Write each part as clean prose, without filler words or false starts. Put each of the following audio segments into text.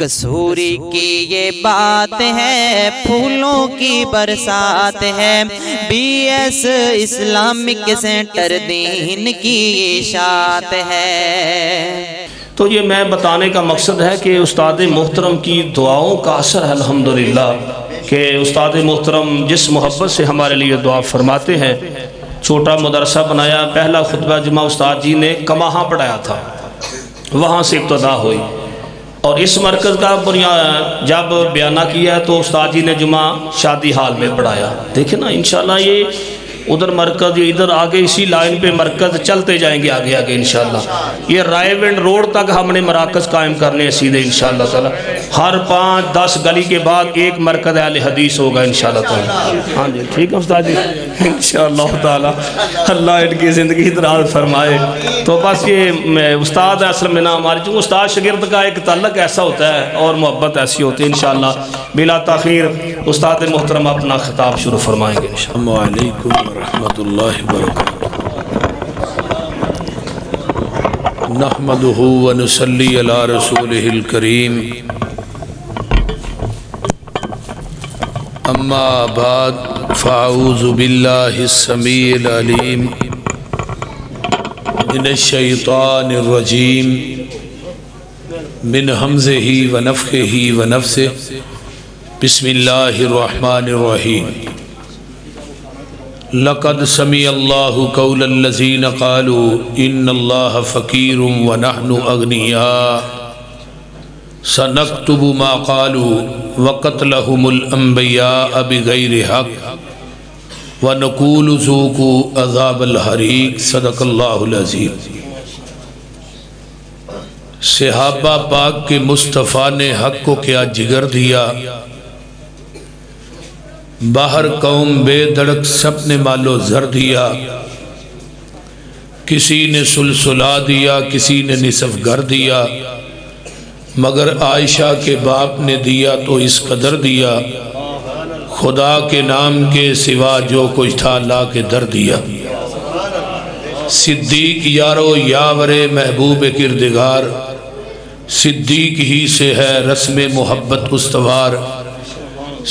کسوری کی یہ بات ہے، پھولوں کی برسات ہے، بی ایس اسلامک سینٹر دین کی اشاعت ہے۔ تو یہ میں بتانے کا مقصد ہے کہ استاد محترم کی دعاؤں کا اثر ہے الحمدللہ، کہ استاد محترم جس محبت سے ہمارے لیے دعا فرماتے ہیں۔ چھوٹا مدرسہ بنایا، پہلا خطبہ جمعہ استاد جی نے کماہاں پڑھایا تھا، وہاں سے ابتدا ہوئی، اور اس مرکز کا جب بیانہ کیا تو استاد جی نے جمعہ شادی حال میں پڑھایا۔ دیکھیں نا انشاءاللہ یہ ادھر مرکز، یہ ادھر آگے اسی لائن پہ مرکز چلتے جائیں گے آگے آگے انشاءاللہ۔ یہ رائے ونڈ روڈ تک ہم نے مراکز قائم کرنے ہیں سیدھے انشاءاللہ تعالی۔ ہر 5-10 گلی کے بعد ایک مرکز اہل حدیث ہوگا انشاءاللہ تعالی۔ ہاں جی ٹھیک ہے استاد جی انشاءاللہ تعالی، اللہ ان کی زندگی دراز فرمائے۔ تو بس یہ استاد اصل میں نام ہماری، چونکہ استاد شاگرد کا ایک تعلق ایسا ہوتا ہے اور محبت ایسی ہوتی ہے انشاءاللہ۔ بلا تاخیر استاد محترم اپنا خطاب شروع فرمائیں گے انشاءاللہ۔ السلام علیکم ورحمۃ اللہ وبرکاتہ۔ نحمدہ ونصلی علی رسولہ الکریم، اما بعد فاعوذ باللہ السمیع العلیم من الشیطان الرجیم، من حمزہ ونفخہ ونفثہ، بسم اللہ الرحمن الرحیم۔ لقد سمع اللہ قول الذین قالوا ان اللہ فقیر ونحن اغنیاء سنکتب ما قالوا وقتلهم الانبیاء بغیر حق ونقول ذوقوا عذاب الحریق، صدق اللہ العظیم۔ صحابہ پاک کے مصطفیٰ نے حق کو کیا جگر دیا، باہر قوم بے دڑک سب نے مالو زر دیا، کسی نے سلسلہ دیا کسی نے نصف گھر دیا، مگر عائشہ کے باپ نے دیا تو اس قدر دیا، خدا کے نام کے سوا جو کچھ تھا لا کے در دیا۔ صدیق یارو یاور محبوب کردگار، صدیق ہی سے ہے رسم محبت استوار۔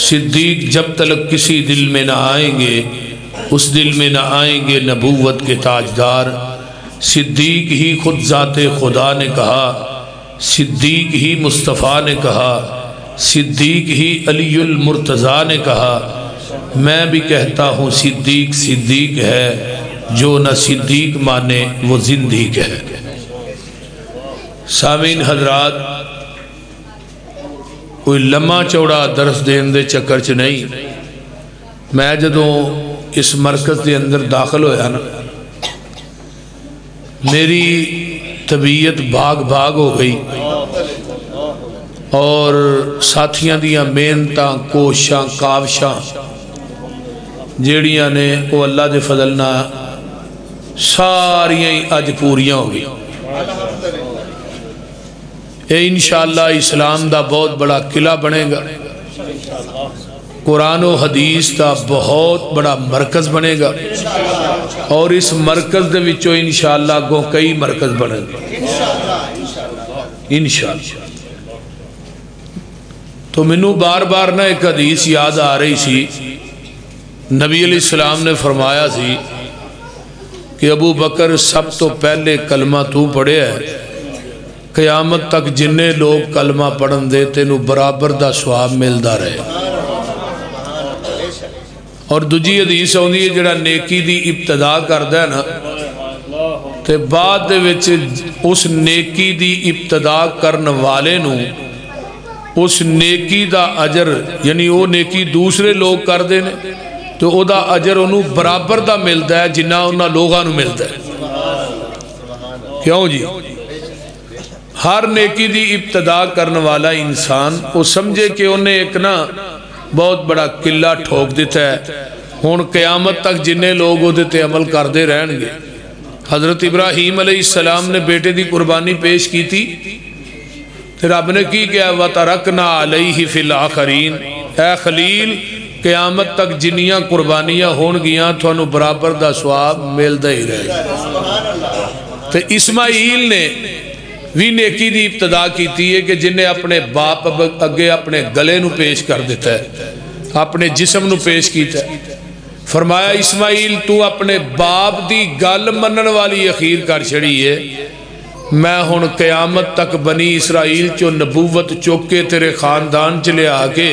صدیق جب تلک کسی دل میں نہ آئیں گے، اس دل میں نہ آئیں گے نبوت کے تاجدار۔ صدیق ہی خود ذات خدا نے کہا، صدیق ہی مصطفیٰ نے کہا، صدیق ہی علی المرتضیٰ نے کہا۔ میں بھی کہتا ہوں صدیق صدیق ہے، جو نہ صدیق مانے وہ زندیق ہے۔ سامعین حضرات، کوئی لمحہ چوڑا درس دین دے چکر چ نہیں، میں جدوں اس مرکز دے اندر داخل ہویا نا، میری طبیعت بھاگ بھاگ ہو گئی، اور ساتھیاں دیاں محنتاں کوشاں کاوشاں جیڑیاں نے وہ اللہ دے فضل نہ ساریاں اج پوریاں ہو گئی۔ اے انشاءاللہ اسلام دا بہت بڑا قلعہ بنے گا، قرآن و حدیث دا بہت بڑا مرکز بنے گا، اور اس مرکز دے وچوں انشاءاللہ گو کئی مرکز بنے گا انشاءاللہ۔ تو منو بار بار نہ ایک حدیث یاد آ رہی سی، نبی علیہ السلام نے فرمایا سی کہ ابو بکر سب تو پہلے کلمہ تو پڑھے ہے، قیامت تک جننے لوگ کلمہ پڑھن دے تینو برابر دا ثواب ملدا رہے۔ اور دوجی حدیث ہوندی ہے جڑا نیکی دی ابتدا کردا ہے نا، تے بعد دے وچ اس نیکی دی ابتدا کرن والے نو اس نیکی دا اجر، یعنی وہ نیکی دوسرے لوگ کر دے نے تو او دا اجر انہوں برابر دا ملدا ہے جنہ انہاں لوگاں نو ملدا ہے۔ کیوں جی؟ ہر نیکی دی ابتدا کرن والا انسان وہ سمجھے کہ انہیں ایک نا بہت بڑا قلعہ ٹھوک دیتا ہے، ہون قیامت تک جنہیں لوگ وہ دیتے عمل کردے رہن گے۔ حضرت ابراہیم علیہ السلام نے بیٹے دی قربانی پیش کی تھی، پھر رب نے کی کیا وَتَرَكْنَا عَلَيْهِ فِي الْآخَرِينَ، اے خلیل قیامت تک جنیاں قربانیاں ہون گیاں تو انہوں برابر دا ثواب ملدا ہی رہے۔ تو اسماعیل نے بھی نیکی دی ابتدا کیتی ہے کہ جنہیں اپنے باپ اگے اپنے گلے نو پیش کر دیتا ہے، اپنے جسم نو پیش کیتا ہے۔ فرمایا اسماعیل تو اپنے باپ دی گل منن والی اخیر کر چھڑی ہے، میں ہن قیامت تک بنی اسرائیل چو نبوت چوک کے تیرے خاندان چلے آکے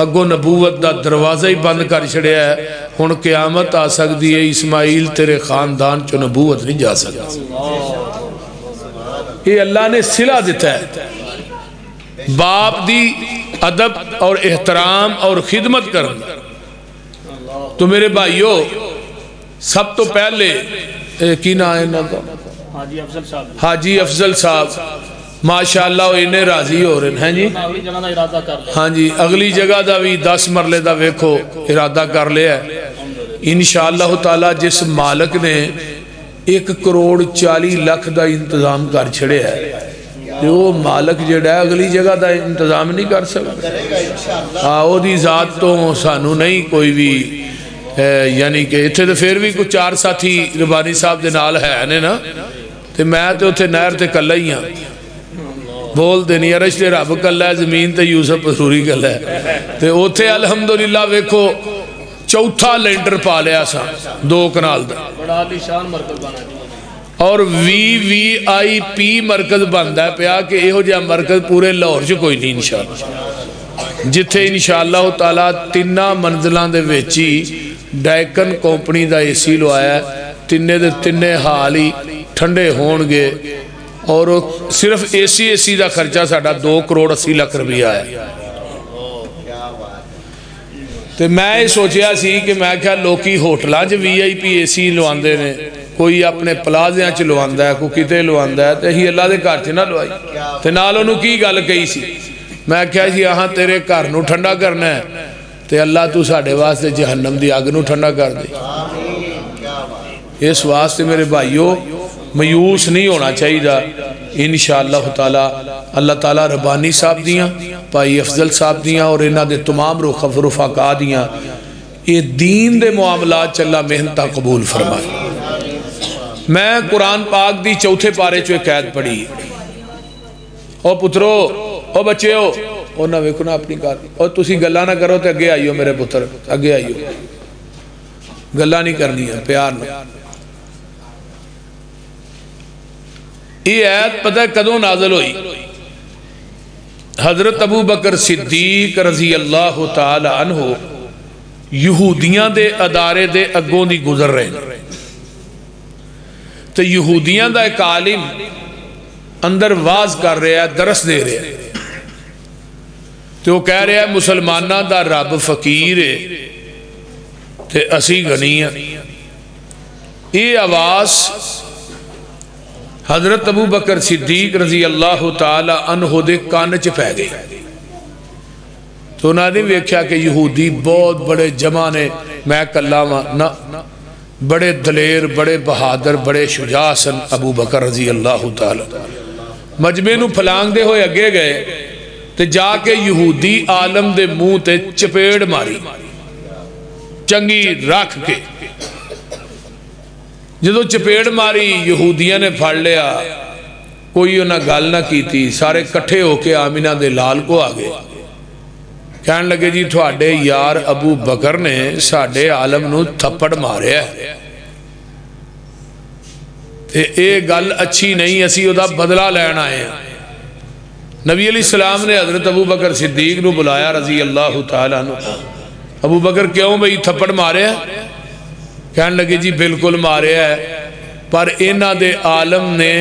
اگو نبوت دا دروازہ ہی بند کر چھڑیا ہے، ہن قیامت آ سکتی ہے اسماعیل تیرے خاندان چو نبوت نہیں جا سکتا۔ یہ اللہ نے صلہ دیتا ہے، باپ دی ادب اور احترام اور خدمت کرنا۔ تو میرے بھائیو سب تو پہلے کی نا ہے نا حاجی افضل صاحب ماشاءاللہ انہیں راضی ہو رہے ہیں جی، ہاں جی اگلی جگہ دا بھی 10 مرلے دا ویکھو ارادہ کر لیا ہے انشاءاللہ تعالی۔ جس مالک نے 1,40,00,000 دا انتظام کر چھڑے ہے تو وہ مالک جڑا ہے اگلی جگہ دا انتظام نہیں کر سکتا۔ آؤ دی ذات تو سانو نہیں کوئی بھی یعنی کہ اتھے تو پھر بھی کچھ 4 ساتھی ربانی صاحب دے نال ہے نا، تو میں تو اتھے نہر تے کلا ہی ہاں، بول دے نہیں عرش تے رب کلا ہے، زمین تے یوسف حضوری کلا ہے۔ تو اتھے الحمدللہ ویکھو چوتھا لینڈر پا لیا سا 2 کنال دا، اور VVIP مرکز بندہ ہے پیا کہ ایہو جا مرکز پورے لاہور جو کوئی نہیں انشاءاللہ، جتھے انشاءاللہ تعالیٰ 3 منزلان دے ویچی ڈائکن کمپنی دا AC لو آیا ہے، 3 حال ہی ٹھنڈے ہون گے، اور صرف AC دا خرچہ ساڑھا 2,80,00,000 روپیہ ہے۔ تو میں سوچیا سی کہ میں کیا لوکی ہوٹلان جو VIP AC لو آندے نے، کوئی اپنے پلازیاں چ لو آندہ ہے، کوئی کتے لو آندہ ہے، تو ہی اللہ دے کار چ نہ لو آئی۔ تو نال انہوں کی گل کہی سی، میں کہا جی آہاں تیرے کار نو ٹھنڈا کرنا ہے، تو اللہ تو ساڑھے واسطے جہنم دی آگ نو ٹھنڈا کر دے۔ اس واسطے میرے بھائیو میوس نہیں ہونا چاہیے دا انشاءاللہ تعالی۔ اللہ تعالیٰ ربانی صاحب دیاں، پائی افضل صاحب دیاں، اور انہاں دے تمام رفقا دیاں، یہ دین دے معاملات چلا محنتہ قبول فرمائے۔ میں قرآن پاک دی 4 پارے چو ایک قید پڑھی، او پترو او بچے ہو، او نہ ویکھو نہ اپنی کار، او تسی گلہ نہ کرو تے اگے آئیو میرے پتر، اگے آئیو، گلہ نہیں کرنی ہے، پیار نہ۔ یہ آیت پتہ کدوں نازل ہوئی؟ حضرت ابو بکر صدیق رضی اللہ تعالی عنہ یہودیاں دے ادارے دے اگوں دی گزر رہے ہیں، تو یہودیاں دا ایک عالم اندر واز کر رہے ہیں، درس دے رہے ہیں، تو وہ کہہ رہے ہیں مسلمانہ دا رب فقیر ہے تے اسی غنی ہیں۔ یہ آواز حضرت ابو بکر صدیق رضی اللہ تعالی عنہ دے کان چ پہ گئی، تو انہوں نے ویکھیا کہ یہودی بہت بڑے جمع نے، میں کلاما نہ بڑے دلیر، بڑے بہادر، بڑے شجاع سن ابو بکر رضی اللہ تعالی۔ مجمع نو پھلانگ دے ہوئے اگے گئے تے جا کے یہودی عالم دے منہ تے چپیڑ ماری چنگی رکھ کے، جدو چپیڑ ماری یہودیاں نے پھڑ لیا، کوئی انہاں گل نہ کی تھی، سارے کٹھے ہو کے آمینہ دے لال کو آگے کہنے لگے جی تھوڑے یار ابو بکر نے ساڑھے عالم نو تھپڑ مارے ہے، اے گل اچھی نہیں، اسی ادا بدلہ لین آئے ہیں۔ نبی علیہ السلام نے حضرت ابو بکر صدیق نو بلایا رضی اللہ تعالیٰ عنہ، ابو بکر کیوں بھئی تھپڑ مارے ہیں؟ کہنے لگے جی بالکل مارے ہے، پر انہ دے عالم نے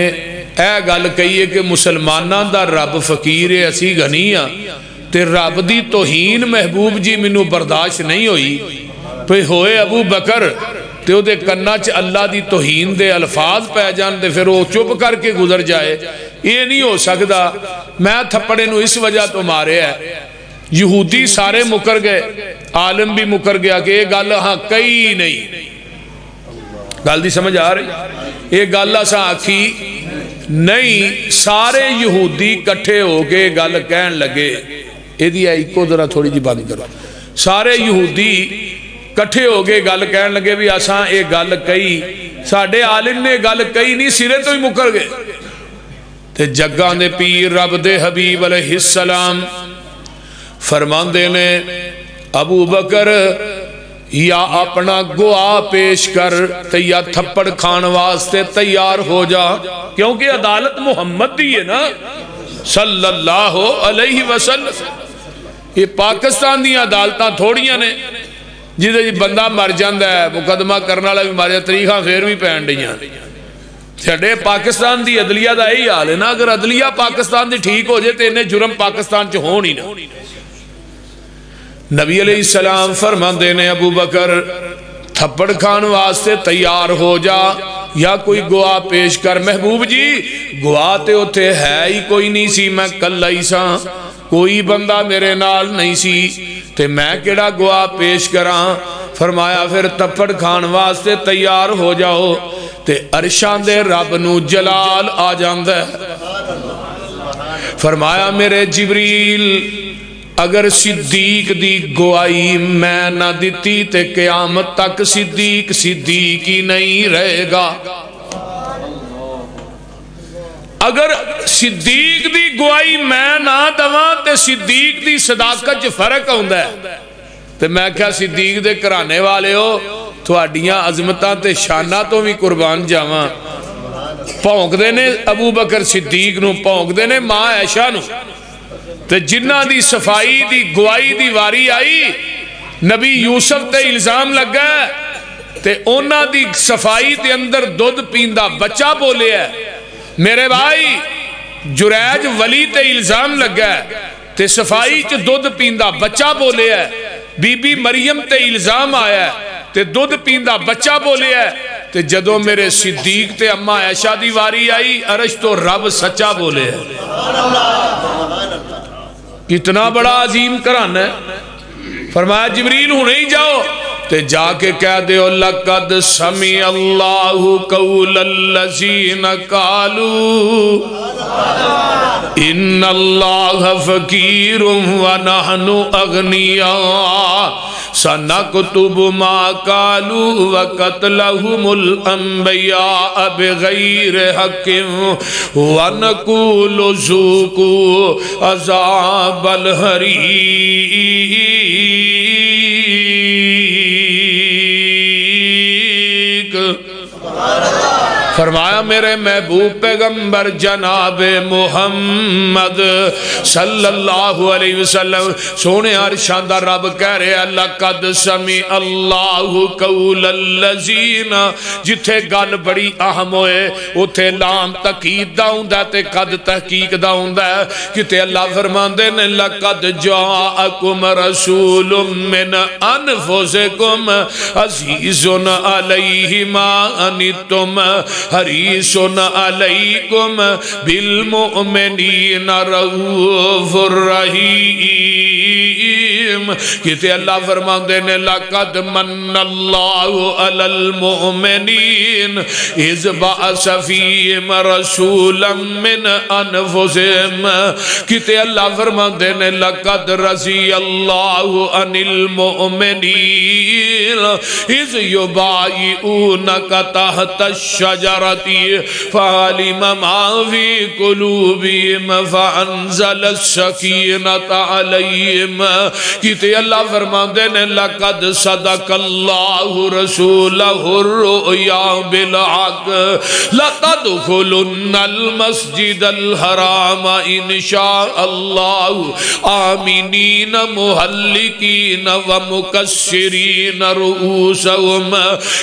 اے گل کہی ہے کہ مسلمانہ دا رب فقیر ہے اسی غنی ہاں، تے رب دی توہین محبوب جی منو برداشت نہیں ہوئی، پہ ہوئے ابو بکر تے او دے کنہ چ اللہ دی توہین دے الفاظ پہ جان دے پھر وہ چپ کر کے گزر جائے، یہ نہیں ہو سکتا، میں تھپڑے نو اس وجہ تو مارے ہے۔ یہودی سارے مکر گئے، عالم بھی مکر گیا کہ یہ گل ہاں کئی نہیں، گل دی سمجھ آ رہی، یہ گل اساں آکھی نہیں، سارے یہودی کٹھے ہو کے گل کہن لگے، یہ دیا ایکو ذرا تھوڑی جی بات کرو، سارے یہودی کٹھے ہو کے گل کہن لگے بھی اساں یہ گل کئی، ساڑھے عالم نے گل کئی نہیں، سرے تو ہی مکر گئے، تے جگاں دے پیر رب دے حبیب علیہ السلام فرماندے نے ابو بکر یا اپنا گواہ پیش کر تے یا تھپڑ کھان واسطے تیار ہو جا، کیونکہ عدالت محمد دی ہے نا صلی اللہ علیہ وسلم۔ یہ پاکستان دی عدالتاں تھوڑیاں نے جدے بندہ مر جاندہ ہے مقدمہ کرنا والا بھی مر جاندہ تاریخاں پھر بھی پہن ڈیاں۔ چھڑے پاکستان دی عدلیہ دا یہی حال ہے نا، اگر عدلیہ پاکستان دی ٹھیک ہو جائے تو انہیں جرم پاکستان چ ہون ہی نا۔ نبی علیہ السلام فرماندے نے ابو بکر تھپڑ کھان واسطے تیار ہو جا یا کوئی گواہ پیش کر۔ محبوب جی گواہ تے اوتھے ہے ہی کوئی نہیں سی، میں کل ہی سا، کوئی بندہ میرے نال نہیں سی تے میں کیڑا گواہ پیش کراں۔ فرمایا پھر تھپڑ کھان واسطے تیار ہو جاؤ تے عرشاں دے رب نو جلال آ جاندہ ہے۔ فرمایا میرے جبریل اگر صدیق دی گواہی میں نہ دیتی تے قیامت تک صدیق صدیق ہی نہیں رہے گا۔ اگر صدیق دی گواہی میں نہ دواں تے صدیق دی صداقت فرق ہوندہ ہے تے میں کیا صدیق دے کرانے والے ہو تھوڑیاں عظمتاں تے شانہ تو بھی قربان جاواں۔ پونک دینے ابو بکر صدیق نو، پونک دینے ماں عائشہ نو، تے جنہ دی صفائی دی گواہی دی واری آئی نبی یوسف تے الزام لگا تے اونا دی صفائی تے اندر دودھ پیندہ بچہ بولے ہے۔ میرے بھائی جریج ولی تے الزام لگا تے صفائی چ دودھ پیندہ بچہ بولے ہے۔ بی بی مریم تے الزام آیا تے دودھ پیندہ بچہ بولے ہے تے جدو میرے صدیق تے اماں عائشہ دی واری آئی عرش تو رب سچا بولے ہے۔ کتنا بڑا عظیم کران ہے۔ فرمایا جبریل ہونے ہی جاؤ تے جا کے کہہ دیو لقد سمع اللہ قول الذین قالوا ان اللہ فقیر ونحن اغنیاء سنکتب ما قالوا وقتلہم الانبیاء بغیر حق ونقول ذوقوا عذاب الحریق۔ فرمایا میرے محبوب پیغمبر جناب محمد صلی اللہ علیہ وسلم سونے عرشان دا رب کہہ رہے ہیں لقد سمع اللہ قول الذین، جتھے گل بڑی اہم ہوئے اتھے لام تقید دا ہوندہ تے قد تحقیق دا ہوندہ ہے۔ کتے اللہ فرماندے نے لقد جاءکم رسول من انفسکم عزیز علیہ ما انتم حریص علیکم بالمؤمنین رؤوف الرحیم۔ کہتے اللہ فرماندے نے لقد من اللہ علی المؤمنین اذ بعث فیہم رسولا من انفسہم۔ کہتے اللہ فرماندے نے لقد رضی اللہ عن المؤمنین اذ یبایعونک تحت الشجرتی فعلم ما فی قلوبہم فانزل السکینۃ علیہم۔ کہتے اللہ فرماندے نے لقد صدق اللہ رسولہ الرؤیا بالحق لتدخلن المسجد الحرام انشاء اللہ آمینین محلقین ومکسرین رؤوسہم۔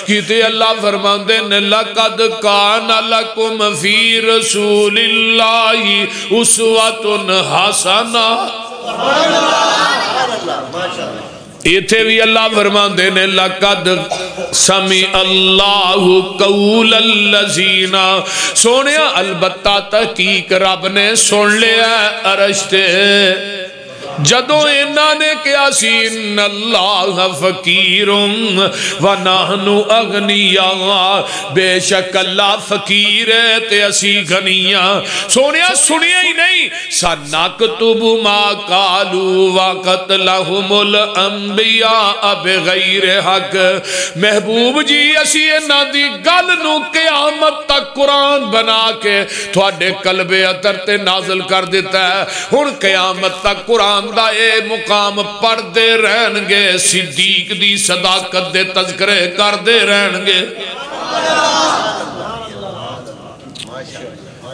کہتے اللہ فرماندے نے لقد کان لکم فی رسول اللہ اسوۃ حسنہ۔ ایتھے بھی اللہ فرماندے نے لقد سمع اللہ قول الذین، سونیا البتہ تحقیق رب نے سن لیا عرش تے جدوں انہاں نے کیا سی ان اللہ فقیر و نحن اغنیاء، بے شک اللہ فقیر ہے تے اسی غنیاں. سونیا سنیا ہی نہیں، سنکتب ما قالوا وقتلہم الانبیاء بغیر حق. محبوب جی اسی انہاں دی گل نو قیامت تک قرآن بنا کے تھوڑے قلب اطہر تے نازل کر دیتا ہے. ہن قیامت تک قرآن دا اے مقام پڑھ دے رہن گے، صدیق دی صداقت دے تذکرے کر دے رہن گے.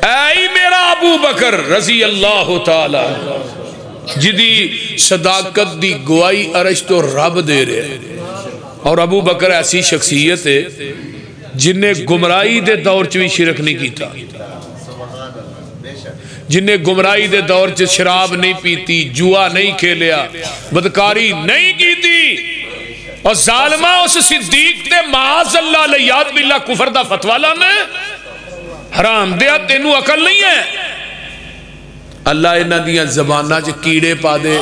اے میرا ابو بکر رضی اللہ تعالی جدی صداقت دی گواہی عرش تو رب دے رہے. اور ابو بکر ایسی شخصیت ہے جن نے گمراہی دے دور چ بھی شرک نہیں کیتا، جن نے گمراہی دے دور چ شراب نہیں پیتی، جوا نہیں کھیلیا، بدکاری نہیں کیتی. اور ظالمہ اس صدیق تے معاذ اللہ علیہ باللہ کفر دا فتوی لانا حرام دیا، تینوں عقل نہیں ہے. اللہ انہاں دیاں زباناں چ کیڑے پا دے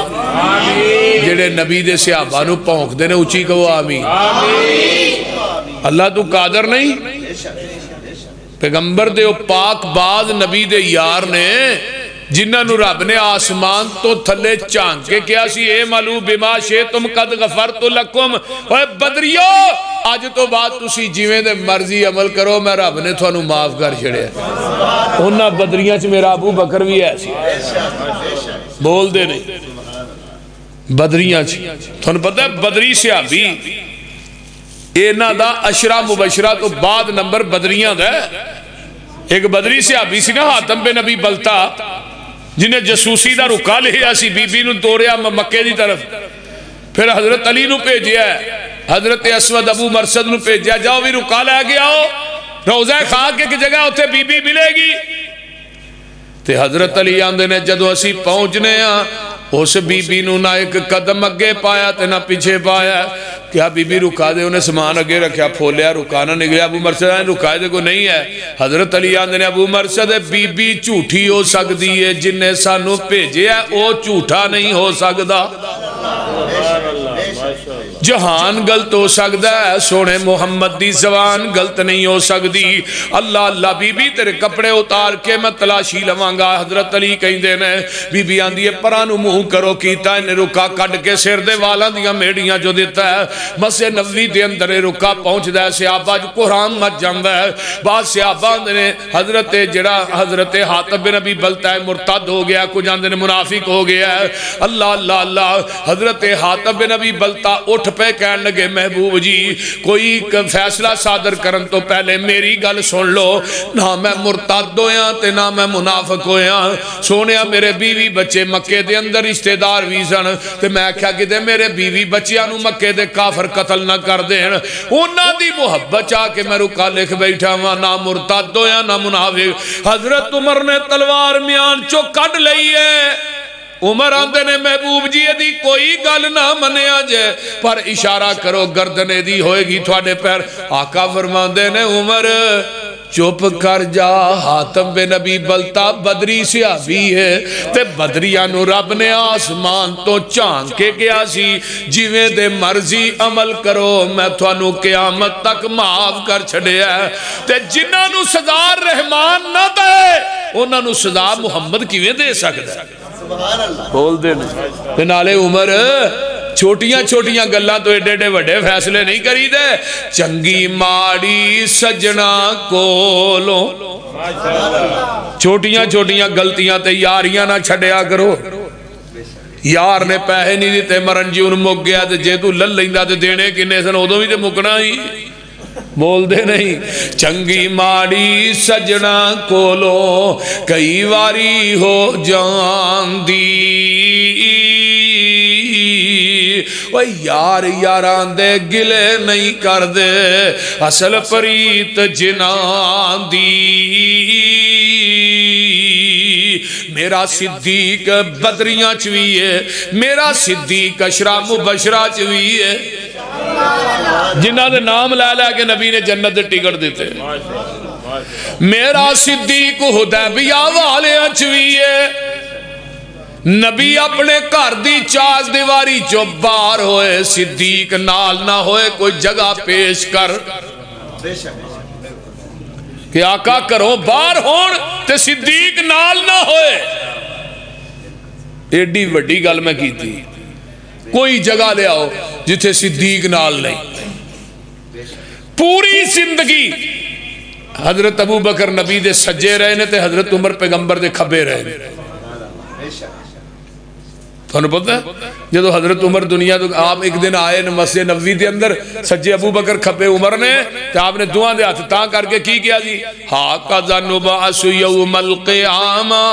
جڑے نبی دے صحابہ نو پونک دے نے. اچھی کہو آمین. اللہ تو قادر نہیں؟ پیغمبر دے پاک باز نبی دے یار نے جنہاں نو رب نے آسمان تو تھلے چانک کے کیا سی اے مالو بما شئتم قد غفرت لکم. اے بدریو آج تو بعد تسی جیویں دے مرضی عمل کرو، میں رب نے تھانو معاف کر چھڑے. انہاں بدریاں چ میرا ابو بکر بھی ہے سی. بول دے نہیں بدریاں چ. تھانو پتہ ہے بدری صحابی اینا دا عشرہ مبشرہ تو بعد نمبر بدریاں دا. ایک بدری صحابی سی نا حاتم بن ابی بلتا، جنہیں جسوسی دا رکا لیا سی، بی بی نو دوریا مکے دی طرف. پھر حضرت علی نو بھیجیا ہے، حضرت اسود ابو مرصد نو بھیجیا، جاؤ بھی رکا لے گیا ہو روضہ خاک کے جگہ ہوتے بی بی ملے گی. تے حضرت علی آندے نے جدو اسی پہنچنے ہاں اس بی بی نو نہ ایک قدم اگے پایا تے نہ پیچھے پایا. کیا بی بی رکا دے، انہیں سامان اگے رکھیا، پھولیا، رکانا نکلیا. ابو مرصد نے رکائے دے کو نہیں ہے. حضرت علی آندے نے ابو مرصد بی بی جھوٹی ہو سکتی ہے، جن نے سانو بھیجے ہے وہ جھوٹا نہیں ہو سکتا. جہان غلط ہو سکتا ہے، سونے محمد دی زبان غلط نہیں ہو سکتی. اللہ اللہ بی بی تیرے کپڑے اتار کے میں تلاشی لواں گا. حضرت علی کہیں دے نے بی بی آندی ہے پرانو منہ کرو کیتا. انہیں رکا کٹ کے سر دے والاں دیاں میڑیاں جو دیتا ہے. مسجد نبوی دے اندر رکا پہنچ دا ہے. صحابہ جو قرآن مت جاندا ہے. بعض صحابہ نے حضرت جڑا حضرت حاتم بن ابی بلتا ہے مرتد ہو گیا، کچھ آندے نے منافق ہو گیا ہے. اللہ اللہ اللہ. حضرت حاتم بن ابی بلتا اٹھ پہ کہن لگے محبوب جی کوئی فیصلہ صادر کرن تو پہلے میری گل سن لو. نہ میں مرتد ہویا تے نہ میں منافق ہویا. سونیا میرے بیوی بچے مکے دے اندر رشتہ دار بھی سن تے میں کیا کہتے میرے بیوی بچیاں نو مکے دے کافر قتل نہ کر دین. انہاں دی محبت چاہ کے میں رکا لکھ بیٹھا ہوا، نہ مرتد ہویا نہ منافق. حضرت عمر نے تلوار میان چو کڈ لئی ہے. عمر آندے نے محبوب جی دی کوئی گل نہ منیا جائے پر اشارہ کرو گردن دی ہوئے گی تھوڑے پیر. آقا فرماندے نے عمر چپ کر جا، حاتم بن ابی بلتا بدری صحابی ہے تے بدریاں نو رب نے آسمان تو چانک کے گیا سی جیویں دے مرضی عمل کرو میں تھانو قیامت تک معاف کر چھڑے ہے. تے جنہاں نو سزا رحمان نہ دے انہاں نو سزا محمد کیویں دے سکدا ہے. بول دے تے نالے عمر چھوٹیاں چھوٹیاں گلاں تو ایڈے ایڈے وڈے فیصلے نہیں کری دے. چنگی ماڑی سجنا کولو، چھوٹیاں چھوٹیاں غلطیاں تے یاریاں نہ چھڈیا کرو. یار نے پیسے نہیں دیتے مرن جی ان مک گیا تے جے تو لل لیندا تے دینے کنے سن ادوں بھی تے مکنا ہی. بول دے نہیں. چنگی ماڑی سجنا کولو کئی واری ہو جان دی، وہ یار یاران دے گلے نہیں کر دے اصل پریت جنان دی. میرا صدیق بدریاں چوی ہے، میرا صدیق عشرہ مبشرہ چوی ہے جنہاں دے نام لے لے کے نبی نے جنت دے ٹکٹ دیتے. میرا صدیق حدیبیہ والے چوی ہے، نبی اپنے گھر دی چار دیواری چو باہر ہوئے صدیق نال نہ ہوئے کوئی جگہ پیش کر کہ آقا کرو باہر ہون تے صدیق نال نہ ہوئے. ایڈی وڈی گل میں کی تھی کوئی جگہ لے آؤ جتھے صدیق نال نہیں. پوری زندگی حضرت ابو بکر نبی دے سجے رہے نے تے حضرت عمر پیغمبر دے کھبے رہے نے. تھانوں پتہ ہے جدو حضرت عمر دنیا تو آپ ایک دن آئے مسجد نبوی دے اندر سجے ابو بکر کھبے عمر نے تے آپ نے دعا دے ہاتھ تاں کر کے کی کیا جی ہاکذا نبعث یوم القیامہ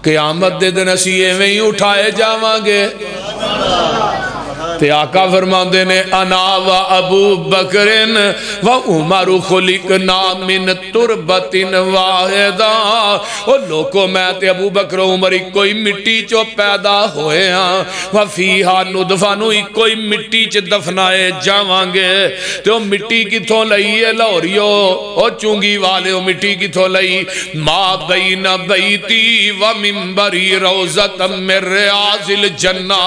قیامت دے دن اسی ایویں ہی اٹھائے جاواں گے. تے آقا فرماندے نے انا و ابو بکرن و عمر خلقنا من تربت واحدہ. او لوگوں میں تے ابو بکر و عمر کوئی مٹی چو پیدا ہوئے ہاں و فیہا ندفنو کوئی مٹی چ دفنائے جاواں گے. تے او مٹی کتھوں لئی ہے لاہوریو او چونگی والے او مٹی کتھوں لئی ما بین بیتی و منبری روضۃ من ریاض الجنہ.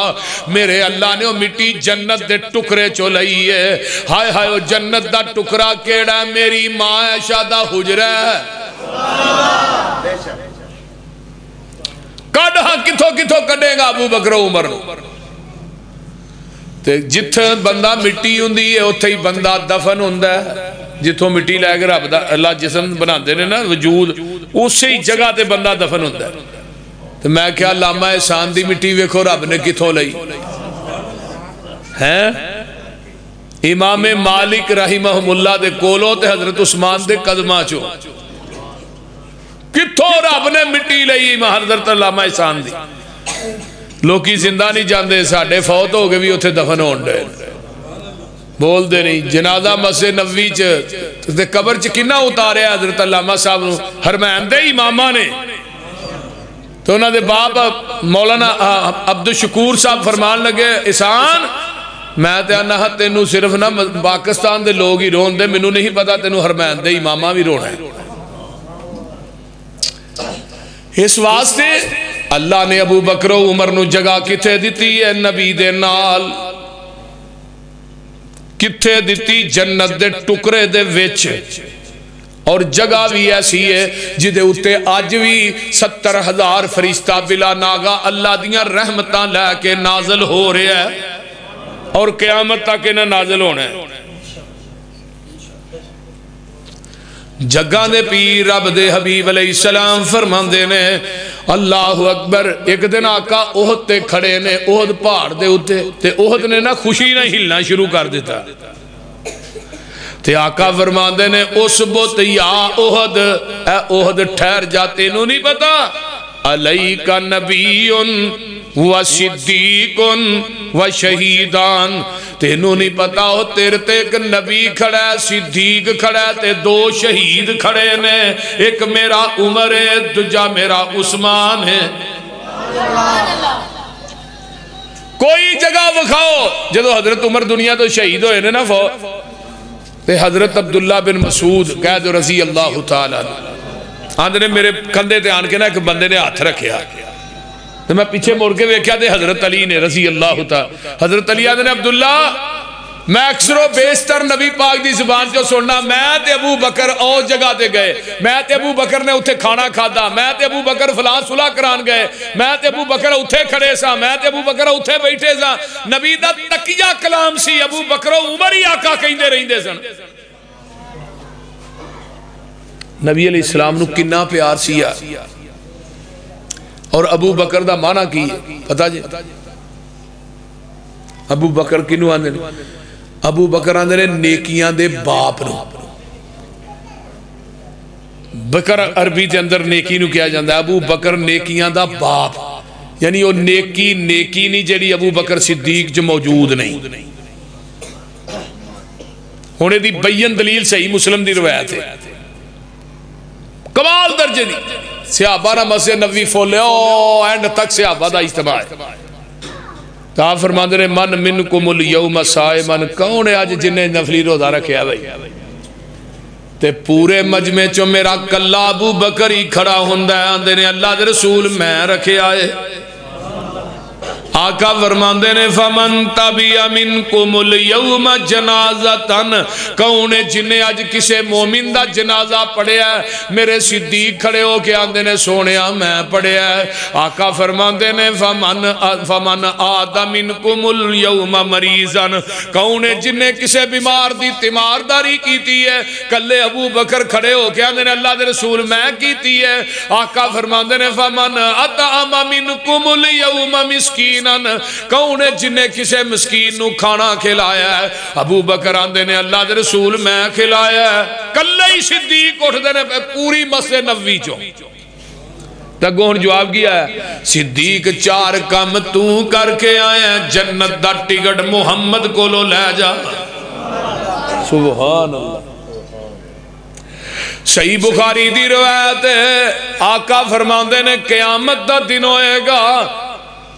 میرے اللہ نے او مٹی جنت دے ٹکرے چو لئی ہے. ہائے ہائے او جنت دا ٹکرا کیڑا میری ماں عائشہ دا حجرہ ہے. کڈ ہاں کتھوں کتھوں کڈے گا ابو بکر عمر تے جتھے بندہ مٹی ہوندی ہے اوتھے ہی بندہ دفن ہوندا ہے. جتھوں مٹی لے کے رب دا اللہ جسم بناندے نے نا وجود اسی جگہ تے بندہ دفن ہوندا ہے. تے میں کیا علامہ احسان دی مٹی ویکھو رب نے کتھوں لئی ہے. امام مالک رحمہم اللہ دے کولوں تے حضرت عثمان دے قدمہ چو کتھوں رب نے مٹی لئی حضرت علامہ احسان دی. لوکی زندہ نہیں جاندے ساڑھے فوت ہو گئے بھی اتھے دفن ہون دے بول دے نہیں. جنازہ مسجد نبوی تے قبر چ کنا اتارے حضرت علامہ صاحب نو حرمین دے امامہ نے. تو انہاں دے باپ مولانا عبدالشکور صاحب فرمان لگے احسان میں تے آنا تینوں صرف نہ پاکستان دے لوگ ہی رون دے منوں نہیں پتا تینوں حرمین دے امامہ بھی رونا ہے. اس واسطے اللہ نے ابو بکر و عمر نو جگہ کتھے دیتی ہے نبی دے نال کتھے دیتی جنت دے ٹکرے دے وچ. اور جگہ بھی ایسی ہے جدے اتے آج بھی 70,000 فرشتہ بلا ناغا اللہ دیاں رحمتاں لے کے نازل ہو رہے ہیں اور قیامت تک انہیں نازل ہونا ہے. جگہ دے پیر رب دے حبیب علیہ السلام فرمان دے نے اللہ اکبر. ایک دن آقا احد تے کھڑے نے احد پہاڑ دے اتے تے احد نے نا خوشی نہ ہلنا شروع کر دیتا. تے آقا فرمان دے نے اس بت یا احد اے احد ٹھہر جاتے نو نہیں پتا علیکا نبیون و صدیقن و شہیدان. تینوں نہیں پتا ہو تیرے تے ایک نبی کھڑا ہے صدیق کھڑا ہے تے 2 شہید کھڑے نے. ایک میرا عمر ہے دوجا میرا عثمان ہے. کوئی جگہ وکھاؤ جدو حضرت عمر دنیا تو شہید ہوئے نے نا تے حضرت عبداللہ بن مسعود قید رضی اللہ تعالیٰ آندھے نے میرے کندھے تے آن کے نا ایک بندے نے ہاتھ رکھیا تو میں پیچھے موڑ کے ویکھیا تے حضرت علی نے رضی اللہ تعالیٰ. حضرت علی آندھے نے عبداللہ میں اکثر و بیشتر نبی پاک دی زبان جو سننا میں تے ابو بکر او جگہ تے گئے میں تے ابو بکر نے اتھے کھانا کھادا میں تے ابو بکر فلاں صلح کران گئے میں تے ابو بکر اتھے کھڑے سا میں تے ابو بکر اتھے بیٹھے سا. نبی دا تقیہ کلام سی ابو بکر و عمر ہی آقا کہندے رہندے سن. نبی علیہ السلام نو کنا پیار سیا. اور ابو بکر دا معنی کی پتا جی ابو بکر کنو آندے نے ابو بکر آندے نے نیکیاں دے باپ نو. بکر عربی دے اندر نیکی نو کیا جاندہ ہے ابو بکر نیکیاں دا باپ یعنی وہ نیکی نہیں جڑی ابو بکر صدیق جو موجود نہیں ہونے دی بین دلیل صحیح مسلم دی روایت ہے کمال درجے دی. صحابہ نا مسجد نبوی فولے اینڈ تک صحابہ دا اجتماع ہے. آپ فرماندے نے من منکم الیوم صائمن کون ہے آج جنہیں نفلی روزہ رکھیا بھائی تے پورے مجمع چو میرا کلا ابو بکر ہی کھڑا ہوندہ ہے. آندے نے اللہ دے رسول میں رکھے آئے آقا فرماندے نے فمن تبع منکم الیوم جنازتن کون جنہیں اج کسے مومن دا جنازہ پڑھیا ہے میرے صدیق کھڑے ہو کے آندے نے سونیا میں پڑھیا ہے آقا فرماندے نے فمن آد منکم الیوم مریضن کون جنہیں کسے بیمار دی تیمارداری کیتی ہے کلے ابو بکر کھڑے ہو کے آندے نے اللہ دے رسول میں کیتی ہے آقا فرماندے نے فمن اطعم منکم الیوم مسکینن کون جنہیں کسے مسکین نو کھانا کھلایا ہے ابو بکر آندے نے اللہ دے رسول میں کھلایا ہے کلے ہی صدیق اٹھ دے نے پوری مسجد نبوی چوں تگون جواب کیا ہے صدیق 4 کم تو کر کے آیا جنت دا ٹکٹ محمد کو لو لے جا سبحان اللہ صحیح بخاری دی روایت ہے آقا فرماندے نے قیامت دا دن ہوئے گا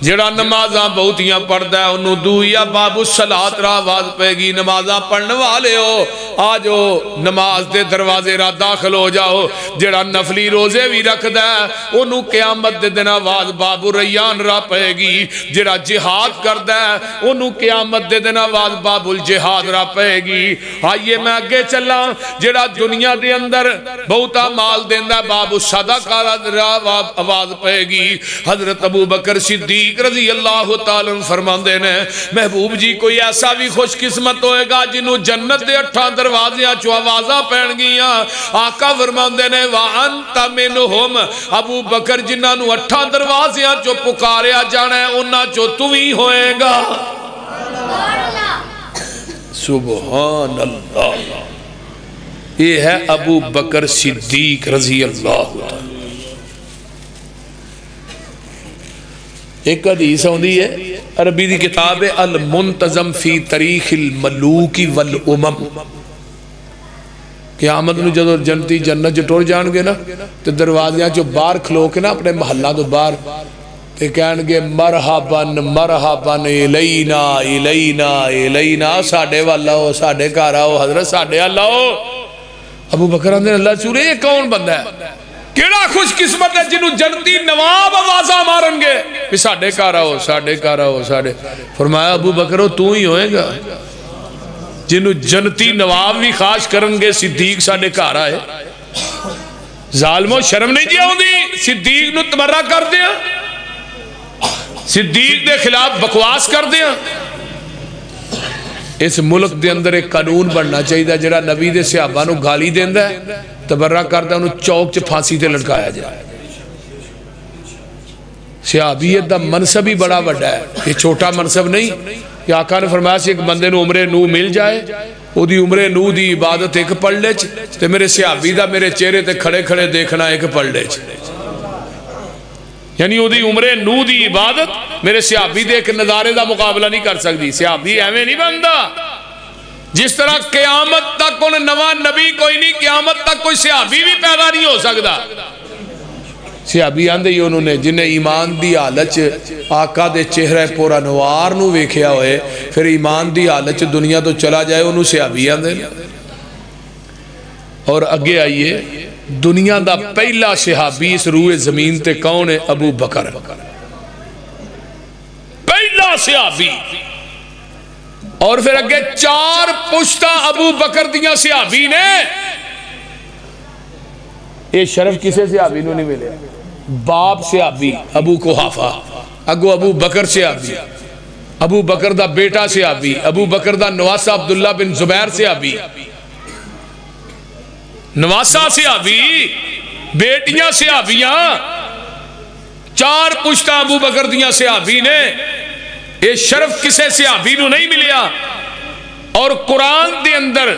جڑا نمازاں بہتیاں پڑھدا ہے انہوں دو یا باب الصلاۃ را آواز پہ گی نمازاں پڑھنے والے ہو آجو نماز دے دروازے را داخل ہو جاؤ جڑا نفلی روزے بھی رکھدا ہے انہوں قیامت دے دن آواز باب الریان را پہ گی جڑا جہاد کردا ہے انہوں قیامت دے دن آواز باب الجہاد را پہ گی آئیے میں آگے چلا جڑا دنیا دے اندر بہتا مال دیندا باب الصدقہ را آواز پہ گی حضرت ابو بکر صدیق رضی اللہ تعالیٰ فرماندے نے محبوب جی کوئی ایسا بھی خوش قسمت ہوئے گا جنہوں جنت دے 8 دروازیاں چو آوازاں پہن گیاں آقا فرماندے نے وَأَنْتَ مِنْهُمْ ابو بکر جنہوں 8 دروازیاں چو پکاریا جانا ہے انہاں چو تو ہی ہوئے گا سبحان اللہ یہ ہے ابو بکر صدیق رضی اللہ تعالیٰ ایک حدیث ہوندی ہے عربی دی کتاب ہے المنتظم فی تاریخ الملوک والامم قیامت نو جدو جنتی جنت جٹور جان گے نا تو دروازیاں جو باہر کھلو کے نا اپنے محلہ تو باہر تے کہن گے مرحباً مرحباً الینا الینا الینا ساڑھے والا ہو ساڑھے کارا ہو حضرت ساڑھے اللہ ہو ابو بکر اندر اللہ چورے یہ کون بندہ ہے کیڑا خوش قسمت ہے جنہوں جنتی نواب آوازہ مارن گے پھر ساڑھے کارا ہو ساڑھے کارا ہو ساڑھے فرمایا ابو بکرو تو ہی ہوئے گا جنہوں جنتی نواب بھی خاص کرن گے صدیق ساڑھے کارا ہے ظالموں شرم نہیں دیا ہوندی صدیق نو تمرہ کر دیا صدیق دے خلاف بکواس کر دیا اس ملک دے اندر ایک قانون بننا چاہیے جڑا نبی دے صحابہ نو گالی دیندہ ہے تبرہ کرتا ہے انہوں چوک چے پھانسی تے لڑکایا جائے صحابیت دا منصب ہی بڑا بڑا ہے یہ چھوٹا منصب نہیں کہ آقا نے فرمایا سے ایک بندے نو عمر نو مل جائے او دی عمر نو دی عبادت ایک پڑھ لے تے میرے صحابی دا میرے چہرے تے کھڑے کھڑے دیکھنا ایک پڑھ لے یعنی او دی عمر نو دی عبادت میرے صحابی دے ایک نظارے دا مقابلہ نہیں کر سکتی صحابی ایویں نہیں بندہ جس طرح قیامت تک انہیں نواں نبی کوئی نہیں قیامت تک کوئی صحابی بھی پیدا نہیں ہو سکتا صحابی آندے ہی انہوں نے جنہیں ایمان دی حالت آقا دے چہرے پورا نوار نو ویکھیا ہوئے پھر ایمان دی حالت دنیا تو چلا جائے انہوں صحابی آندے اور اگے آئیے دنیا دا پہلا صحابی اس روئے زمین تے کون ہے ابو بکر پہلا صحابی اور پھر اگے 4 پشتہ ابو بکر دیاں صحابی نے یہ شرف کسے صحابی نو نہیں ملے باپ صحابی ابو قحافہ اگو ابو بکر صحابی ابو بکر دا بیٹا صحابی ابو بکر دا نواسہ عبداللہ بن زبیر صحابی نواسہ صحابی بیٹیاں صحابیاں 4 پشتہ ابو بکر دیاں صحابی نے یہ شرف کسے صحابی نو نہیں ملیا اور قرآن دے اندر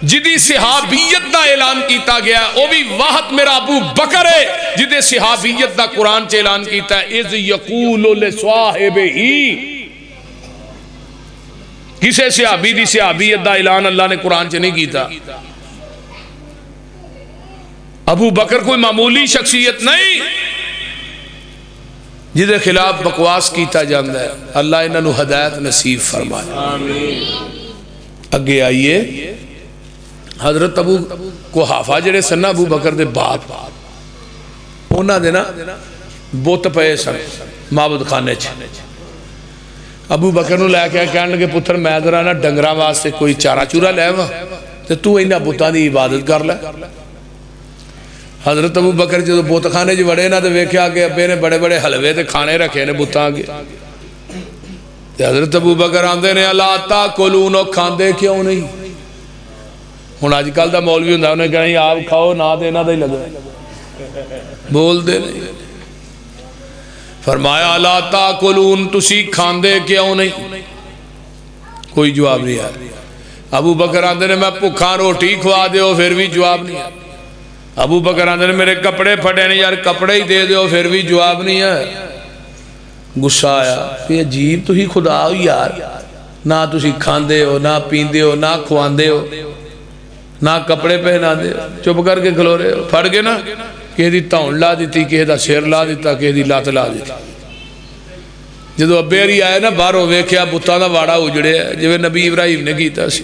جدی صحابیت دا اعلان کیتا گیا وہ بھی واحد میرا ابو بکر ہے جدی صحابیت دا قرآن چے اعلان کیتا ہے اذ یقول لصاحبہ کسے صحابی دی صحابیت دا اعلان اللہ نے قرآن چے نہیں کیتا ابو بکر کوئی معمولی شخصیت نہیں جدے خلاف بکواس کیتا جاندہ ہے اللہ انہوں ہدایت نصیب فرمائے اگے آئیے حضرت ابو قحافہ جڑے سنہ ابو بکر دے باپ انہاں دے نا بوت پئے سن معبد خانے چھ ابو بکر نو لے کے کہنے لگے پتر میں ذرا نا ڈنگراں واسطے کوئی چارہ چورا لے آواں تے تو انہاں بتاں دی عبادت کر لے. حضرت ابو بکر جدوں بت خانے چ وڑے نا تے ویکھیا کہ ابے نے بڑے بڑے حلوے تے کھانے رکھے نے بتاں اگے. تے حضرت ابو بکر آندے نے الا تاکلون، کھاندے کیوں نہیں؟ ہن اج کل دا مولوی ہوندا انہیں کہنا آپ کھاؤ نہ تے انہاں دا ہی لگا بول دے نہیں. فرمایا لا تاکلون، تسی کھاندے کیوں نہیں؟ کوئی جواب نہیں آیا. ابو بکر آندے نے میں بھکھا روٹی کھوا دیو، پھر بھی جواب نہیں آیا. ابو بکر آندے نے میرے کپڑے پھٹے نے یار کپڑے ہی دے دیو، پھر بھی جواب نہیں ہے. غصہ آیا کہ عجیب تسی خدا ہو یار، نہ تسی کھاندے ہو، نہ پیندے ہو، نہ کھواندے ہو، نہ کپڑے پہنا دے ہو، چپ کر کے کھلو رہے ہو. پھڑ گئے نا کسی دی تون لا دیتی، کسی دا سر لا دیتا، کسی دی لات لا دیتی. جدو ابے ہری آئے نا باہروں ویکھیا بتاں دا واڑا اجڑے ہے جویں نبی ابراہیم نے کیتا سی.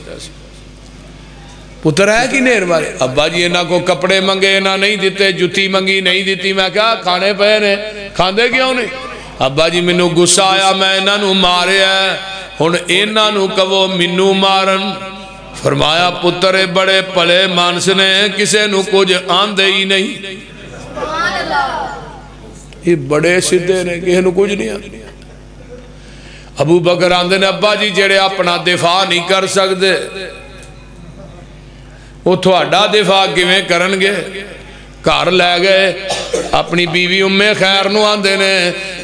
پتر ہے کی نیر مارے ابا جی انہاں کو کپڑے منگے انہاں نہیں دیتے، جتی منگی نہیں دیتی. میں کہا کھانے پے نے، کھاندے کیوں نہیں؟ ابا جی مینوں غصہ آیا میں انہاں نو ماریا ہے، ہن انہاں نو کہو مینوں مارن. فرمایا پتر بڑے پلے مانس نے، کسے نو کچھ آندے ہی نہیں. یہ بڑے سدھے نے، کسے نو کچھ نہیں آندے. ابو بکر آندے نے ابا جی جڑے اپنا دفاع نہیں کر سکتے وہ تھوڑا دفاع کیویں کرن گے؟ گھر لے گئے اپنی بیوی ام خیر نو آندے نے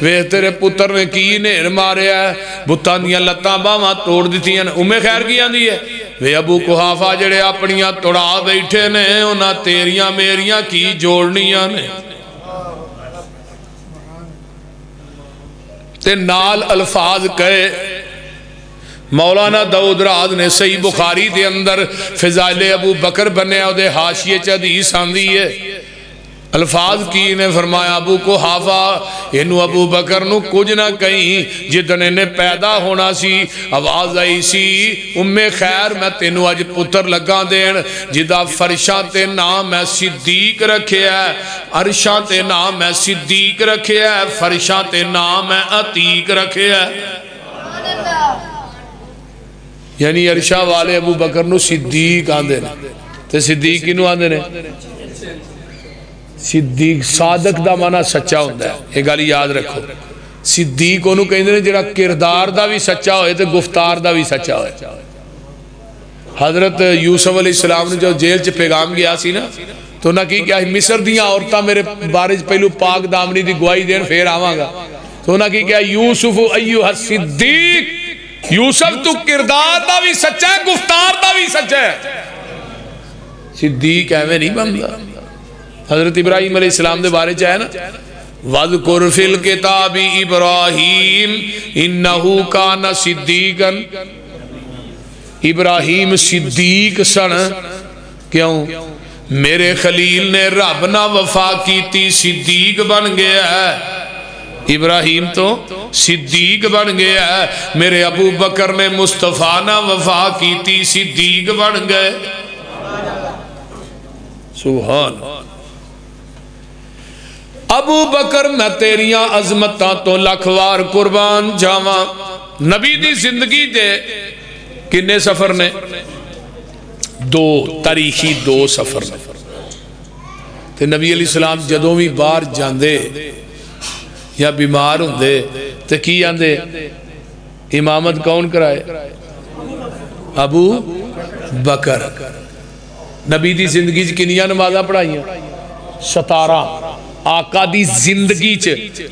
ویکھ تیرے پتر نے کی نیر ماریا ہے، بتاں دیاں لتاں باواں توڑ دتیاں. ام خیر کی آندی ہے وے ابو قحافہ جڑے اپنیاں توڑا بیٹھے نے انہاں تیریاں میریاں کی جوڑنیاں نے. تے نال الفاظ کہے. مولانا داؤد راز نے صحیح بخاری دے اندر فضائل ابو بکر بنے او دے حاشیے چ حدیث آندی ہے. الفاظ کی نے فرمایا ابو قحافہ انہوں ابو بکر نو کچھ نہ کہیں. جدن انہیں پیدا ہونا سی آواز آئی سی ام خیر میں تینوں اج پتر لگا دین جدا فرشاں تے نام میں صدیق رکھے ہے، عرشاں تے نام میں صدیق رکھے ہے، فرشاں تے نام میں عتیق رکھے ہے. یعنی عرشاں والے ابو بکر نو صدیق آندے نے. تے صدیق کنو آندے نے؟ صدیق صادق دا معنی سچا ہوتا ہے. یہ گل یاد رکھو. صدیق انہوں کہیں نے جڑا کردار دا بھی سچا ہوئے تے گفتار دا بھی سچا ہوئے. حضرت یوسف علیہ السلام نے جو جیل چ پیغام گیا سی نا تو نہ کی کیا مصر دیاں عورتاں میرے بارے پہلو پاک دامنی دی گواہی دین پھر آواں گا. تو نہ کی کیا یوسف ایوہ الصدیق، یوسف تو کردار دا بھی سچا ہے گفتار دا بھی سچا ہے. صدیق ایویں نہیں بندا. حضرت ابراہیم علیہ السلام دے بارے چاہے نا وَذْكُرْ فِي الْكِتَابِ إِبْرَاهِيمَ إِنَّهُ كَانَ صِدِّيقًا. ابراہیم صدیق سن. کیوں؟ میرے خلیل نے رب نہ وفا کیتی صدیق بن گیا ہے. ابراہیم تو صدیق بن گیا ہے. میرے ابو بکر نے مصطفیٰ نہ وفا کیتی صدیق بن گئے. سبحان ابو بکر میں تیریاں عظمتاں تو لکھوار قربان جاواں. نبی دی زندگی دے کنے سفر نے؟ دو تاریخی دو سفر نے. تے نبی علیہ السلام جدوں بھی باہر جاندے یا بیمار ہوندے تے کی آندے امامت کون کرائے؟ ابو بکر. نبی دی زندگی کنیاں نمازاں پڑھائیاں؟ 17. آقا دی زندگی چ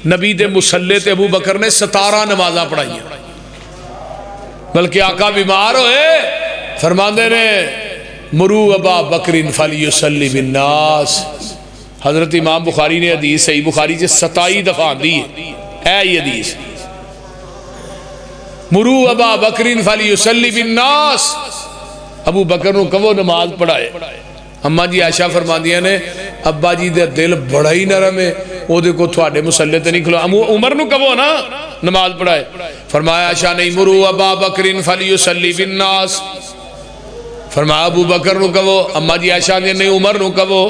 نبی دے مصلی تے ابو بکر نے 17 نمازاں پڑھائیاں. بلکہ آقا بیمار ہوئے فرماندے نے مرو ابا بکر فلیصلی بالناس. حضرت امام بخاری نے حدیث صحیح بخاری سے 27 دفعہ دی ہے یہ حدیث. مرو ابا بکر فلیصلی بالناس. ابو بکر نو کہو نماز پڑھائے. اماں جی عائشہ فرماندیاں نے ابا جی دے دل بڑا ہی نرم ہے او دے کو تھوڑے مسلے تے نہیں کھلو. عمر نو کہو نا نماز پڑھائے. فرمایا عائشہ نہیں مرو ابا بکر فلیصلی بالناس. فرمایا ابو بکر نو کہو. اماں جی عائشہ نے نہیں عمر نو کہو.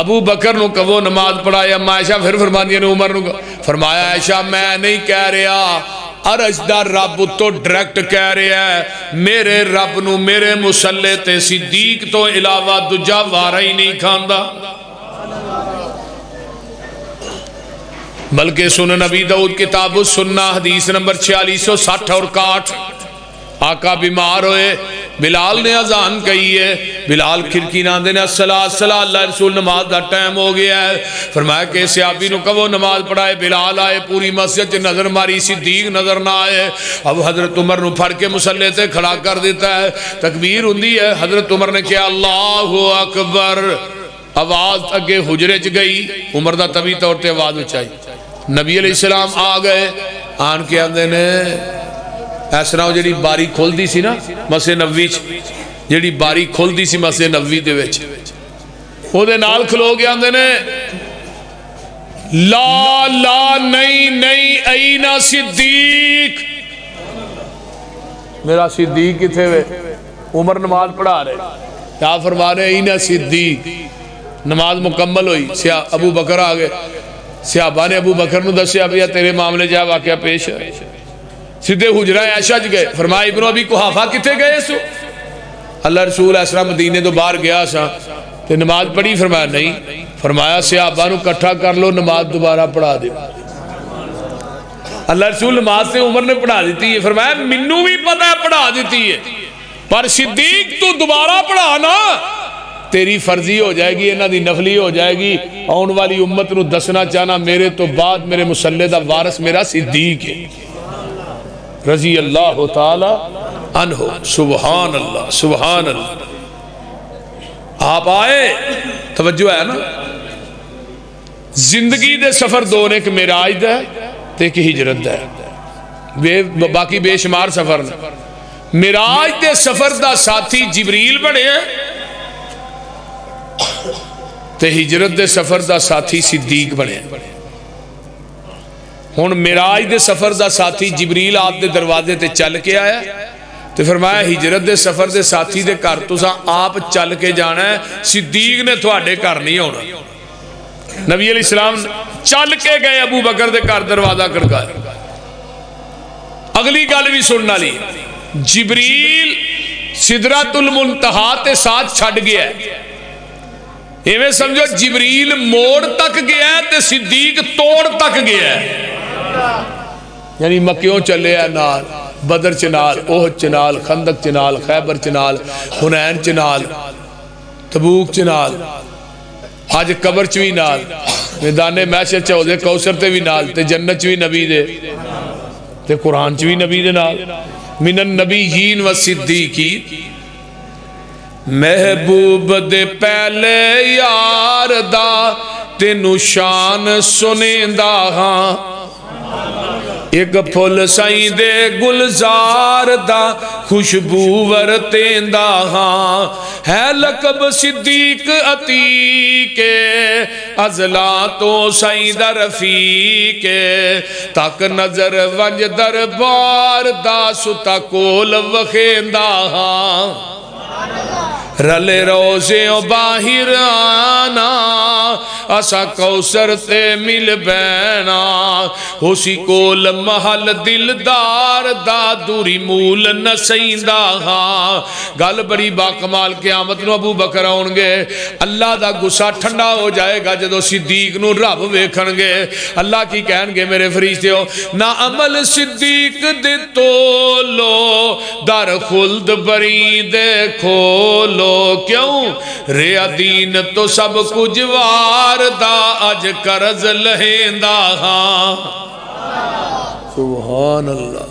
ابو بکر نو کہو نماز پڑھائے. اماں عائشہ پھر فرماندیاں نے عمر نو کہو. فرمایا عائشہ میں نہیں کہہ رہا عرش دا رب تو ڈائریکٹ کہہ رہا ہے میرے رب نو میرے مسلے تے صدیق تو علاوہ دوجا وارا ہی نہیں کھاندا. بلکہ سنن نبی داؤد کتاب السنہ حدیث نمبر 4660 اور 61 آقا بیمار ہوئے بلال نے اذان کہی ہے. بلال کھڑکی نہ دینے الصلاۃ اللہ رسول نماز دا ٹائم ہو گیا ہے. فرمایا کہ صحابی نو کہو نماز پڑھائے. بلال آئے پوری مسجد نظر ماری صدیق نظر نہ آئے. اب حضرت عمر نو پھڑ کے مسلے تے کھڑا کر دیتا ہے. تکبیر ہوندی ہے. حضرت عمر نے کہا اللہ اکبر. آواز اگے حجرے چ گئی. عمر دا طبی طور تے آواز اچائی. نبی علیہ السلام آ گئے. آن کے آندے نے ایس طرح جڑی باری کھول دی سی نا مسجد نبوی جڑی باری کھول دی سی مسجد نبوی دے وچ او دے نال کھلو گیا آندے نے لا لا نہیں اینا صدیق. میرا صدیق کتھے وے؟ عمر نماز پڑھا رہے. کیا فرما رہے اینا صدیق. نماز مکمل ہوئی. ابو بکر آ گئے. صحابہ نے ابو بکر نو دسیا بھیا تیرے معاملے جا واقعہ پیش ہے. سیدھے حجرہ عائشہ چ گئے. فرمایا ابن ابی قحافہ کتے گئے سو؟ اللہ رسول ایسا مدینے تو باہر گیا سا تے نماز پڑھی. فرمایا نہیں. فرمایا صحابہ نو کٹھا کر لو نماز دوبارہ پڑھا دے. اللہ رسول نماز سے عمر نے پڑھا دیتی ہے. فرمایا منو بھی پتہ ہے پڑھا دیتی ہے پر صدیق تو دوبارہ پڑھانا تیری فرضی ہو جائے گی انہاں دی نفلی ہو جائے گی. آن والی امت نو دسنا چاہنا میرے تو بعد میرے مصلی دا وارث میرا صدیق ہے رضی اللہ تعالی عنہ. سبحان اللہ سبحان اللہ. آپ آئے توجہ ہے نا. زندگی دے سفر دو نے ایک معراج دا ہے تے ایک ہجرت دا ہے. باقی بے شمار سفر نے. معراج دے سفر دا ساتھی جبریل بنے ہیں تے ہجرت دے سفر دا ساتھی صدیق بنے ہیں. ہن معراج دے سفر دا ساتھی جبریل آپ دے دروازے تے چل کے آیا تے فرمایا ہجرت دے سفر دے ساتھی دے گھر تساں آپ چل کے جانا ہے. صدیق نے تواڈے گھر نہیں ہونا. نبی علیہ السلام چل کے گئے ابو بکر دے گھر دروازہ کھڑکایا. اگلی گل بھی سنن والی. جبریل سدرۃ المنتہا تے ساتھ چھڈ گیا ہے. ایویں سمجھو جبریل موڑ تک گیا ہے تے صدیق توڑ تک گیا ہے. یعنی مکیوں چلے ہے نال بدر چنال احد چنال خندق چنال خیبر چنال حنین چنال تبوک چنال آج قبر چوی نال میدان محشر چودے کوثر تے بھی نال تے جنت چوی نبی دے تے قرآن چوی نبی دے نال. من النبیین و صدیقین. محبوب دے پہلے یار دا تینو شان سنیندا ہاں. ایک پھل سائیں دے گلزار دا خوشبو ورتیندا ہاں. ہے لقب صدیق عتیق ازلا تو سائیں دا رفیق تک نظر ونج دربار دا ستا کول وخیندا ہاں. رلے روزے و باہر آنا اسا کوثر تے مل بینا اسی کول محل دلدار دا دوری مول نسیندہ ہاں. گل بڑی باکمال قیامت نو ابو بکر آن گے. اللہ دا غصہ ٹھنڈا ہو جائے گا جدو صدیق نو رب ویکھن گے. اللہ کی کہن گے میرے فرشتے ہو نہ عمل صدیق دے تولو در خلد بری دے کھولو. کیوں ریا دین تو سب کچھ وار دا اج قرض لہیندا ہاں. سبحان اللہ.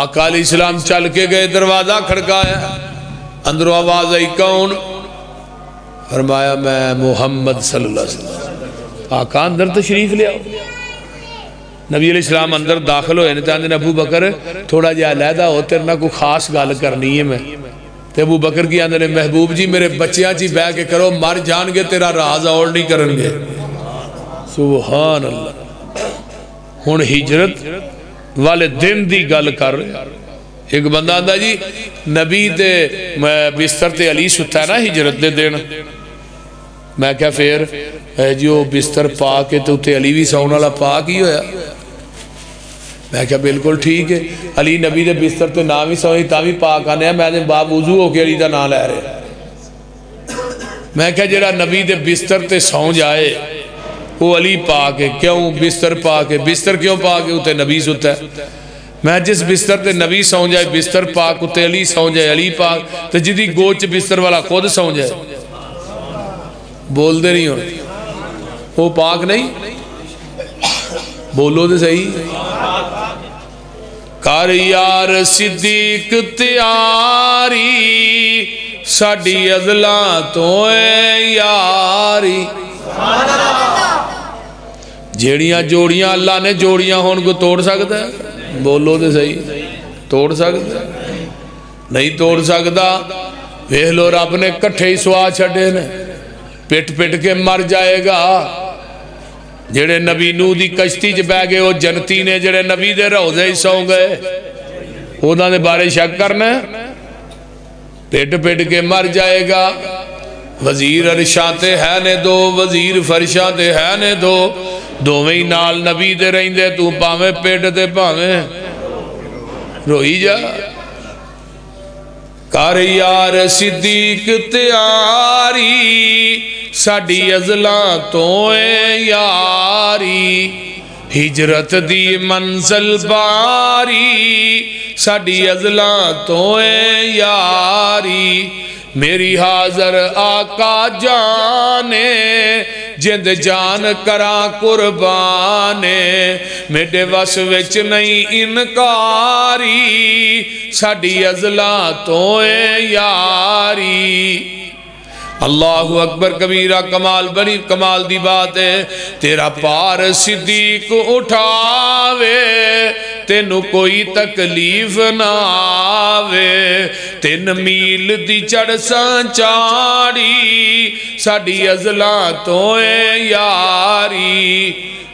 آقا علیہ السلام چل کے گئے دروازہ کھڑکایا. اندروں آواز آئی کون؟ فرمایا میں محمد صلی اللہ علیہ وسلم. آقا اندر تشریف لے آؤ. نبی علیہ السلام اندر داخل ہوئے نے ابو بکر تھوڑا جہا علیحدہ ہو تیرے نہ کوئی خاص گل کرنی ہے. میں تے ابو بکر کی آندے نے محبوب جی میرے بچیاں چی بہ کے کرو مر جان گے تیرا راز اور نہیں کرن گے. سبحان اللہ. ہن ہجرت والے دن دی گل کر رہے. ایک بندہ آندا جی نبی دے بستر تے علی ستا ہے نا ہجرت دے دن. میں کہا پھر جی وہ بستر پا کے تے علی بھی ساؤن والا پا کی ہویا. میں کہا بالکل ٹھیک ہے، علی نبی دے بستر تے نام ہی سوئی تا بھی پاک آنے ہیں، میں نے باب وضو ہو کے علی دا نام لے رہے۔ میں کہا جڑا نبی دے بستر تے سو جائے وہ علی پاک ہے، کیوں بستر پاک ہے؟ بستر کیوں پاک ہے؟ اتے نبی ستا ہے۔ میں جس بستر تے نبی سو جائے بستر پاک، اتے علی سو جائے علی پاک، تو جدی گوچ بستر والا خود سو جائے بول دے نہیں ہو وہ پاک نہیں؟ بولو دے صحیح۔ کر یار صدیق تیاری ساڑی ازلاں تو اے یاری، جیڑیاں جوڑیاں اللہ نے جوڑیاں ہون کو توڑ سکتا ہے؟ بولو دے صحیح، توڑ سکتا ہے؟ نہیں توڑ سکتا۔ ویکھ لو رب نے کٹھے ہی سوا چھڑے نے، پٹ پٹ کے مر جائے گا۔ جڑے نبی نو دی کشتی چ بہ گئے وہ جنتی نے، جڑے نبی دے روضے ہی سو گئے انہاں دے بارے شک کرنا ہے؟ پٹ پٹ کے مر جائے گا۔ وزیر عرشاں تے ہے نے دو، وزیر فرشاں تے ہے نے دو، دوویں نال نبی دے رہندے، تو پاویں پیٹ تے پاویں روئی جا۔ کر یار صدیق تیاری ساڑی ازلاں تو اے یاری، ہجرت دی منزل باری ساڑی ازلاں تو اے یاری، میری حاضر آقا جانے جند جان کرا قربانے، میڈے وس وچ نہیں انکاری ساڑی ازلاں تو اے یاری۔ اللہ اکبر کبیرہ، کمال بڑی کمال دی بات ہے۔ تیرا پار صدیق اٹھاوے تینو کوئی تکلیف نہ آوے، 3 میل دی چڑھساں چاڑی ساڑی ازلاں تو اے یاری،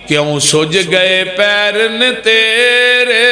کیوں سج گئے پیرن تیرے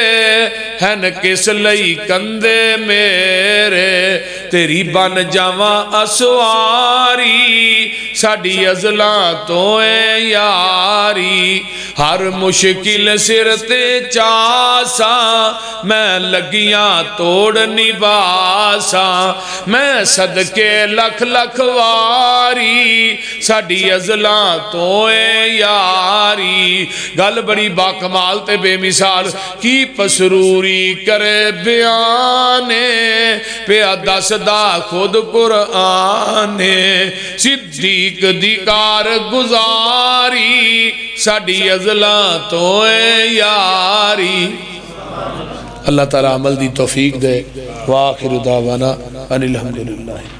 ہن کس لئی کندے میرے، تیری بن جاواں اسواری ساڑی ازلاں تو اے یاری، ہر مشکل سر تے چاساں میں لگیاں توڑ نباساں، میں صدقے لکھ لکھ واری ساڑی ازلاں تو اے یاری۔ گل بڑی باکمال تے بے مثال، کی پسروری کرے بیانے پیا دس دا خود قرآن، صدیق دی کار گزاری ساڑی ازلاں تو اے یاری۔ اللہ تعالیٰ عمل دی توفیق دے، وآخر دعوانا ان الحمدللہ۔